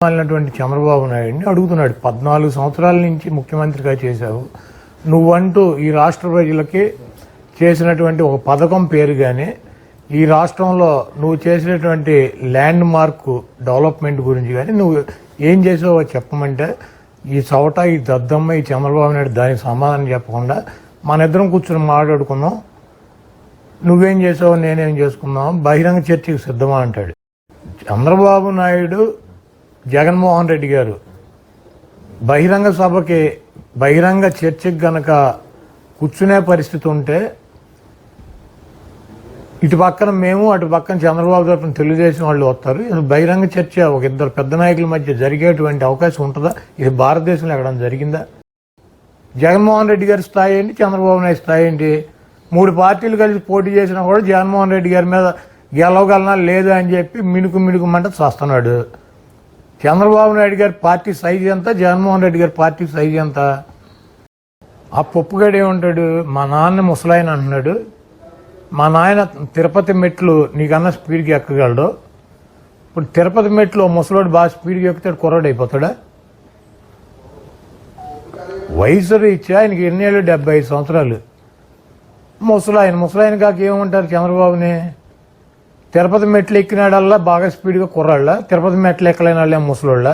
మాలినటువంటి చంద్రబాబు నాయుడిని అడుగుతున్నాడు, 14 సంవత్సరాల నుంచి ముఖ్యమంత్రిగా చేశావు, నువ్వంటూ ఈ రాష్ట్ర ప్రజలకి చేసినటువంటి ఒక పథకం పేరు కానీ ఈ రాష్ట్రంలో నువ్వు చేసినటువంటి ల్యాండ్ మార్క్ డెవలప్మెంట్ గురించి కానీ నువ్వు ఏం చేసావో చెప్పమంటే ఈ చవట, ఈ దద్దమ్మ, ఈ చంద్రబాబు నాయుడు దానికి సమాధానం చెప్పకుండా మన ఇద్దరం కూర్చొని మాట్లాడుకున్నాం, నువ్వేం చేసావో నేనేం చేసుకున్నావు, బహిరంగ చర్చకు సిద్ధమా అంటాడు. చంద్రబాబు నాయుడు, జగన్మోహన్ రెడ్డి గారు బహిరంగ సభకి, బహిరంగ చర్చకి గనక కూర్చునే పరిస్థితి ఉంటే ఇటు పక్కన మేము, అటు పక్కన చంద్రబాబు తరఫున తెలుగుదేశం వాళ్ళు వస్తారు. ఇది బహిరంగ చర్చ ఒక ఇద్దరు పెద్ద నాయకుల మధ్య జరిగేటువంటి అవకాశం ఉంటుందా? ఇది భారతదేశంలో ఎక్కడ జరిగిందా? జగన్మోహన్ రెడ్డి గారి స్థాయి ఏంటి, చంద్రబాబు నాయుడు స్థాయి ఏంటి? 3 పార్టీలు కలిసి పోటీ చేసినా కూడా జగన్మోహన్ రెడ్డి గారి మీద గెలవగలనా లేదా అని చెప్పి మిణుకుమంట చేస్తున్నాడు. చంద్రబాబు నాయుడు గారి పార్టీ సైజు ఎంత, జగన్మోహన్ రెడ్డి గారి పార్టీ సైజు ఎంత? ఆ పప్పుగాడు ఏమంటాడు, మా నాన్న ముసలాయన అంటున్నాడు, మా నాయన తిరుపతి మెట్లు నీకన్నా స్పీడ్కి ఎక్కగలడు. ఇప్పుడు తిరుపతి మెట్లు ముసలోడు బాగా స్పీడ్కి ఎక్కుతాడు, కుర్రాడు అయిపోతాడా? వయసు రీత్యా ఆయనకి ఎన్నేళ్ళు, 75 సంవత్సరాలు. ముసలాయన కాక ఏమంటారు చంద్రబాబుని? తిరుపతి మెట్లు ఎక్కినాడల్లా బాగా స్పీడ్గా కుర్రాళ్ళ, తిరుపతి మెట్లు ఎక్కలేని వాళ్ళే ముసలోళ్ళ.